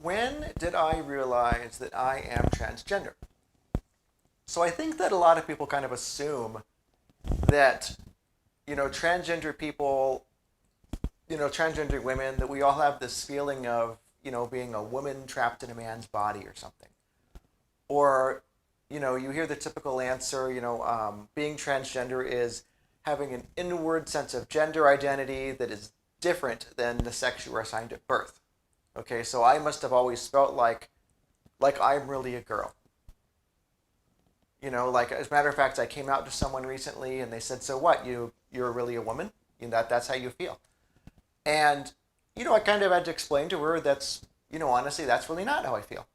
when did I realize that I am transgender? So I think that a lot of people kind of assume that, transgender people, transgender women, that we all have this feeling of, being a woman trapped in a man's body or something. Or, you hear the typical answer, being transgender is having an inward sense of gender identity that is different than the sex you were assigned at birth. Okay, so I must have always felt like I'm really a girl. Like as a matter of fact, I came out to someone recently and they said, "So what? You're really a woman? That's how you feel." And I kind of had to explain to her that's honestly that's really not how I feel,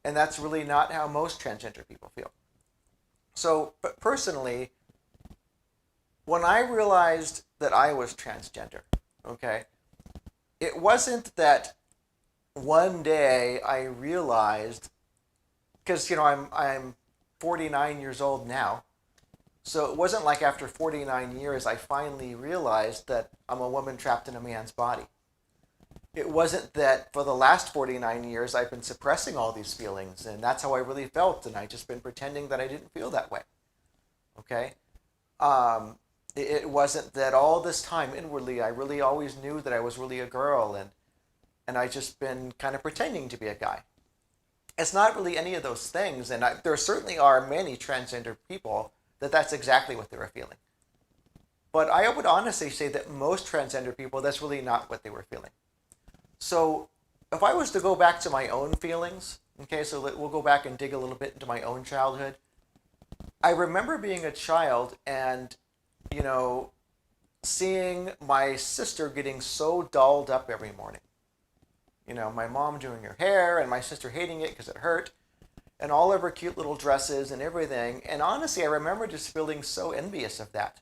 and that's really not how most transgender people feel. So, but personally, when I realized that I was transgender, okay, it wasn't that one day I realized, because I'm 49 years old now. So it wasn't like after 49 years I finally realized that I'm a woman trapped in a man's body. It wasn't that for the last 49 years I've been suppressing all these feelings and that's how I really felt and I just been pretending that I didn't feel that way. Okay? It wasn't that all this time inwardly I really always knew that I was really a girl and I just been kind of pretending to be a guy. It's not really any of those things, and there certainly are many transgender people that's exactly what they were feeling. But I would honestly say that most transgender people, that's really not what they were feeling. So if I was to go back to my own feelings, okay, so we'll go back and dig a little bit into my own childhood. I remember being a child and, seeing my sister getting so dolled up every morning. My mom doing her hair and my sister hating it because it hurt, and all of her cute little dresses and everything. And honestly, I remember just feeling so envious of that.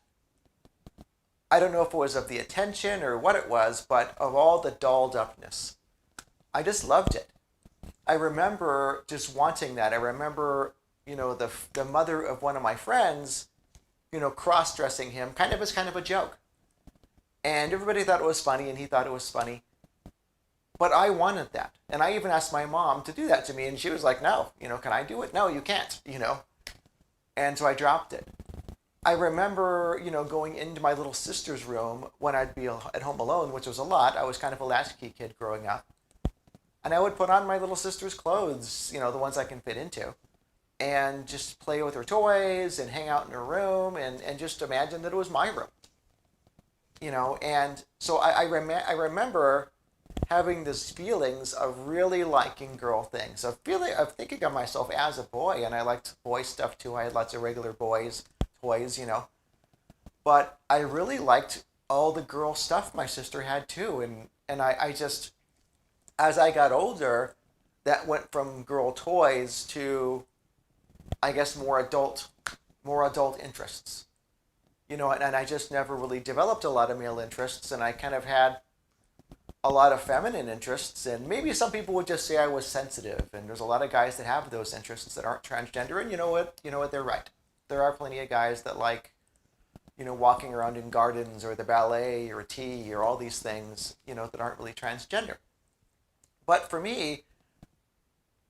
I don't know if it was of the attention or what it was, but of all the dolled upness. I just loved it. I remember just wanting that. I remember, the mother of one of my friends, cross-dressing him kind of as kind of a joke. And everybody thought it was funny and he thought it was funny. But I wanted that. And I even asked my mom to do that to me. And she was like, no, can I do it? No, you can't. And so I dropped it. I remember, going into my little sister's room when I'd be at home alone, which was a lot. I was kind of a latchkey kid growing up. And I would put on my little sister's clothes, the ones I can fit into, and just play with her toys and hang out in her room and just imagine that it was my room. And so I remember having these feelings of really liking girl things, of thinking of myself as a boy, and I liked boy stuff too. I had lots of regular boys toys, but I really liked all the girl stuff my sister had too, and I just, as I got older, that went from girl toys to, I guess, more adult interests, and I just never really developed a lot of male interests, and I kind of had a lot of feminine interests, and maybe some people would just say I was sensitive, and there's a lot of guys that have those interests that aren't transgender, and you know what, they're right. There are plenty of guys that like, walking around in gardens or the ballet or tea or all these things, that aren't really transgender. But for me,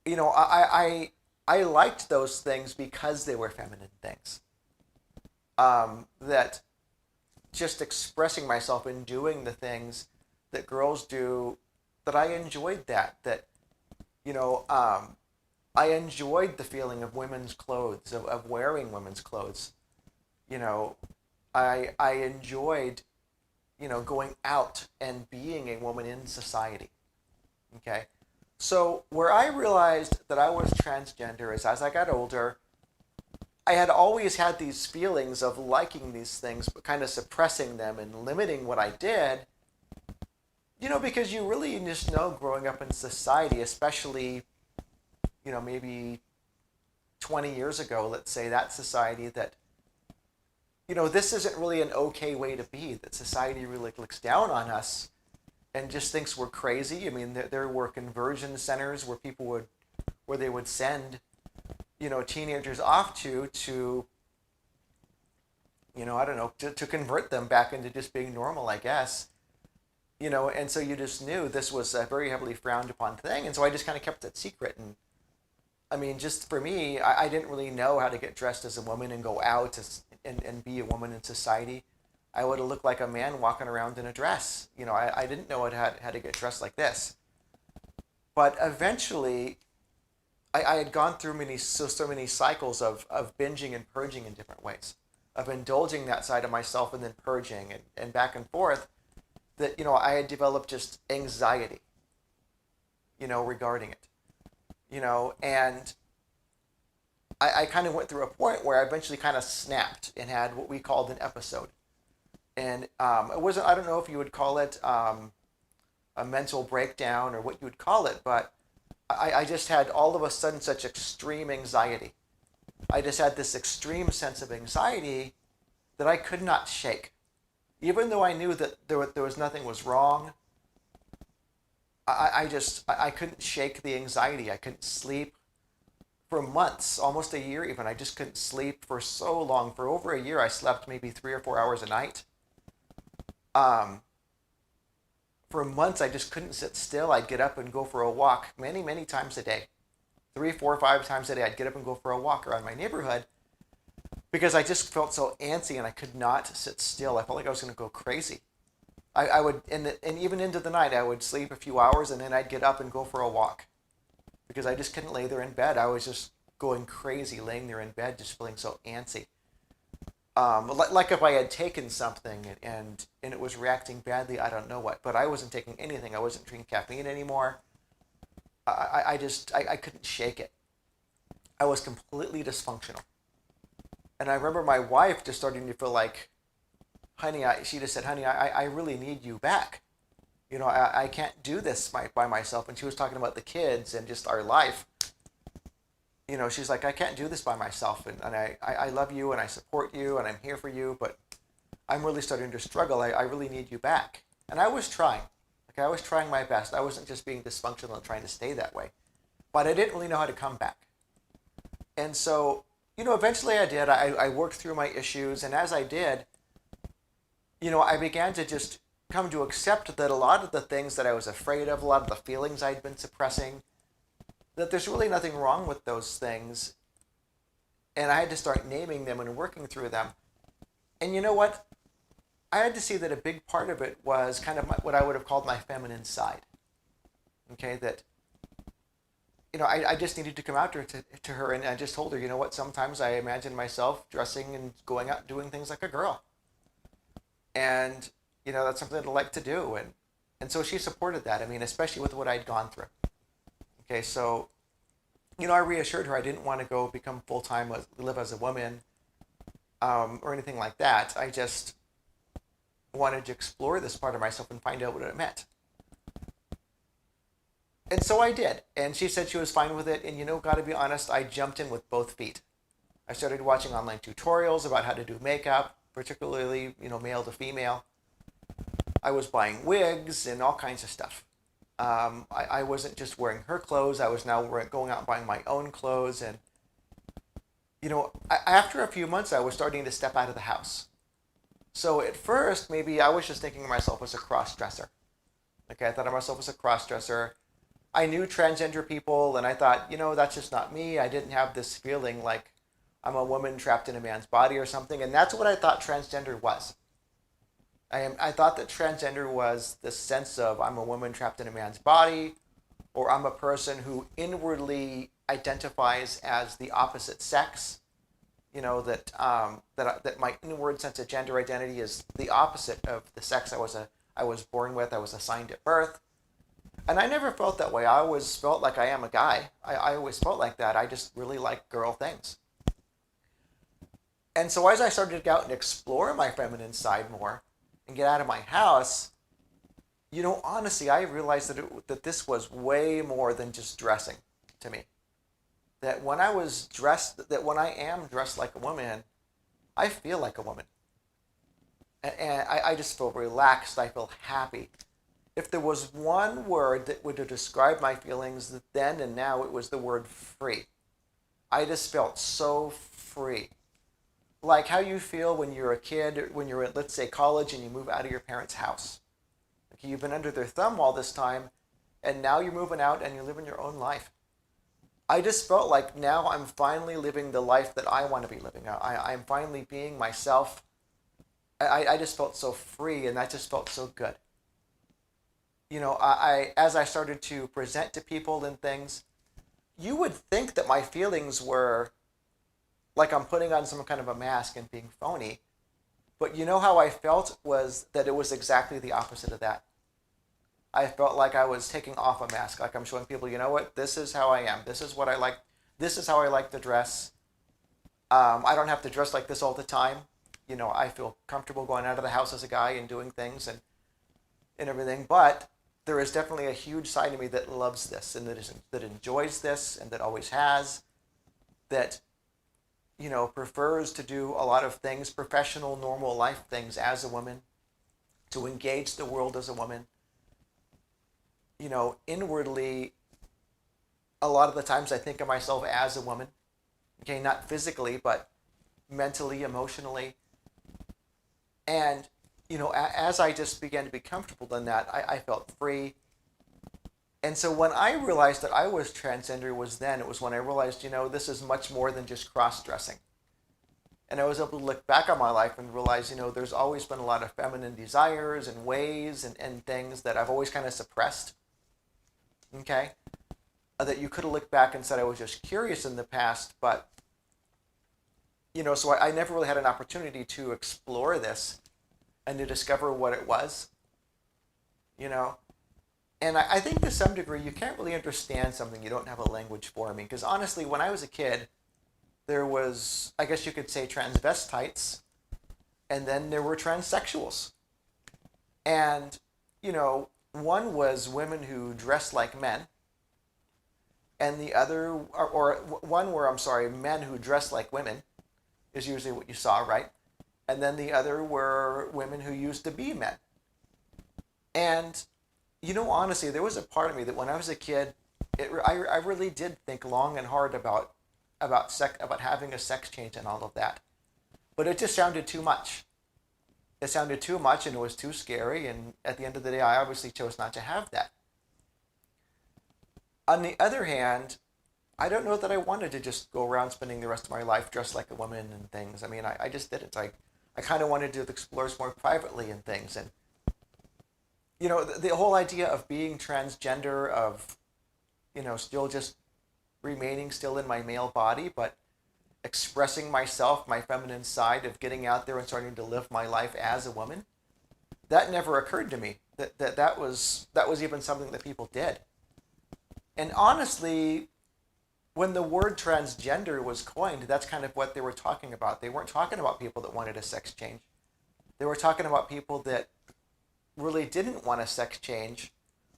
I liked those things because they were feminine things. That just expressing myself and doing the things that girls do, that I enjoyed that you know I enjoyed the feeling of women's clothes, of wearing women's clothes. you know I enjoyed going out and being a woman in society. Okay, so where I realized that I was transgender is as I got older. I had always had these feelings of liking these things but kind of suppressing them and limiting what I did. Because you really just know growing up in society, especially, maybe 20 years ago, let's say, that society, that, this isn't really an okay way to be, that society really looks down on us and just thinks we're crazy. I mean, there were conversion centers where they would send, teenagers off to, I don't know, to convert them back into just being normal, I guess. and so you just knew this was a very heavily frowned upon thing. And so I just kind of kept it secret. And I mean, just for me, I didn't really know how to get dressed as a woman and go out and be a woman in society. I would have looked like a man walking around in a dress. I didn't know how to get dressed like this. But eventually, I had gone through so many cycles of binging and purging in different ways, of indulging that side of myself and then purging and back and forth, that, I had developed just anxiety, regarding it, and I kind of went through a point where I eventually kind of snapped and had what we called an episode. And it wasn't, I don't know if you would call it a mental breakdown or what you would call it, but I just had all of a sudden such extreme anxiety. I just had this extreme sense of anxiety that I could not shake. Even though I knew that there was nothing was wrong, I couldn't shake the anxiety. I couldn't sleep for months, almost a year even. I just couldn't sleep for so long. For over a year, I slept maybe 3 or 4 hours a night. For months, I just couldn't sit still. I'd get up and go for a walk many, many times a day. 3, 4, 5 times a day, I'd get up and go for a walk around my neighborhood because I just felt so antsy and I could not sit still. I felt like I was going to go crazy. I would, and even into the night, I would sleep a few hours and then I'd get up and go for a walk because I just couldn't lay there in bed. I was just going crazy laying there in bed, just feeling so antsy. Like if I had taken something and it was reacting badly, I don't know what, but I wasn't taking anything. I wasn't drinking caffeine anymore. I couldn't shake it. I was completely dysfunctional. And I remember my wife just starting to feel like, honey, she just said, honey, I really need you back. I can't do this by myself. And she was talking about the kids and just our life. She's like, I can't do this by myself. And I love you and I support you and I'm here for you, but I'm really starting to struggle. I really need you back. And I was trying. I was trying my best. I wasn't just being dysfunctional and trying to stay that way. But I didn't really know how to come back. And so, eventually I did. I worked through my issues. And as I did, I began to just come to accept that a lot of the things that I was afraid of, a lot of the feelings I'd been suppressing, that there's really nothing wrong with those things. And I had to start naming them and working through them. And you know what? I had to see that a big part of it was kind of what I would have called my feminine side. Okay, that, I just needed to come out to her and I just told her, you know what, sometimes I imagine myself dressing and going out and doing things like a girl. And, that's something I'd like to do. And so she supported that. I mean, especially with what I'd gone through. Okay, so, I reassured her I didn't want to go become full-time, live as a woman, or anything like that. I just wanted to explore this part of myself and find out what it meant. And so I did. And she said she was fine with it. And, got to be honest, I jumped in with both feet. I started watching online tutorials about how to do makeup, particularly, male to female. I was buying wigs and all kinds of stuff. I wasn't just wearing her clothes. I was now going out and buying my own clothes. And, after a few months, I was starting to step out of the house. So at first, maybe I was just thinking of myself as a crossdresser. Okay, I thought of myself as a crossdresser. I knew transgender people, and I thought, that's just not me. I didn't have this feeling like I'm a woman trapped in a man's body or something. And that's what I thought transgender was. I thought that transgender was this sense of I'm a woman trapped in a man's body, or I'm a person who inwardly identifies as the opposite sex. That my inward sense of gender identity is the opposite of the sex I was born with, I was assigned at birth. And I never felt that way. I always felt like I am a guy. I always felt like that. I just really like girl things. And so as I started to go out and explore my feminine side more and get out of my house, honestly, I realized that this was way more than just dressing to me. That when I am dressed like a woman, I feel like a woman. And I just feel relaxed. I feel happy. If there was one word that would have described my feelings then and now, it was the word free. I just felt so free. Like how you feel when you're a kid, when you're at, let's say, college and you move out of your parents' house. You've been under their thumb all this time, and now you're moving out and you're living your own life. I just felt like now I'm finally living the life that I want to be living. I'm finally being myself. I just felt so free, and that just felt so good. As I started to present to people and things, you would think that my feelings were like I'm putting on some kind of a mask and being phony. But you know how I felt was that it was exactly the opposite of that. I felt like I was taking off a mask, like I'm showing people, you know what, this is how I am. This is what I like. This is how I like to dress. I don't have to dress like this all the time. I feel comfortable going out of the house as a guy and doing things and everything. But there is definitely a huge side of me that loves this and that enjoys this and that always has, that prefers to do a lot of things, professional, normal life things as a woman, to engage the world as a woman. Inwardly, a lot of the times I think of myself as a woman. Okay, not physically, but mentally, emotionally. And, as I just began to be comfortable in that, I felt free. And so when I realized that I was transgender it was when I realized, this is much more than just cross-dressing. And I was able to look back on my life and realize, there's always been a lot of feminine desires and ways and things that I've always kind of suppressed. Okay? That you could have looked back and said I was just curious in the past, but, so I never really had an opportunity to explore this and to discover what it was, And I think to some degree you can't really understand something you don't have a language for. I mean, because honestly, when I was a kid, there was, I guess you could say, transvestites, and then there were transsexuals. And, one was women who dressed like men, and the other, or one were, I'm sorry, men who dressed like women, is usually what you saw, right? And then the other were women who used to be men. And, honestly, there was a part of me that when I was a kid, I really did think long and hard about having a sex change and all of that. But it just sounded too much. It sounded too much and it was too scary. And at the end of the day, I obviously chose not to have that. On the other hand, I don't know that I wanted to just go around spending the rest of my life dressed like a woman and things. I mean, I just didn't. I kind of wanted to explore more privately and things. And, the whole idea of being transgender, of, still just remaining still in my male body, but expressing myself, my feminine side, of getting out there and starting to live my life as a woman, that never occurred to me. That was even something that people did. And honestly, when the word transgender was coined, that's kind of what they were talking about. They weren't talking about people that wanted a sex change. They were talking about people that really didn't want a sex change,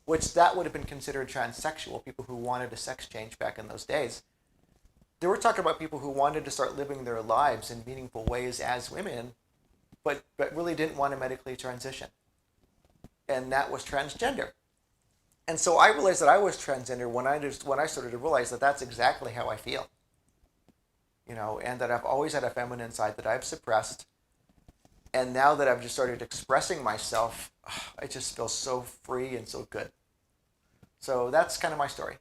which that would have been considered transsexual, people who wanted a sex change back in those days. They were talking about people who wanted to start living their lives in meaningful ways as women, but really didn't want to medically transition. And that was transgender. And so I realized that I was transgender when I started to realize that that's exactly how I feel. And that I've always had a feminine side that I've suppressed. And now that I've just started expressing myself, I just feel so free and so good. So that's kind of my story.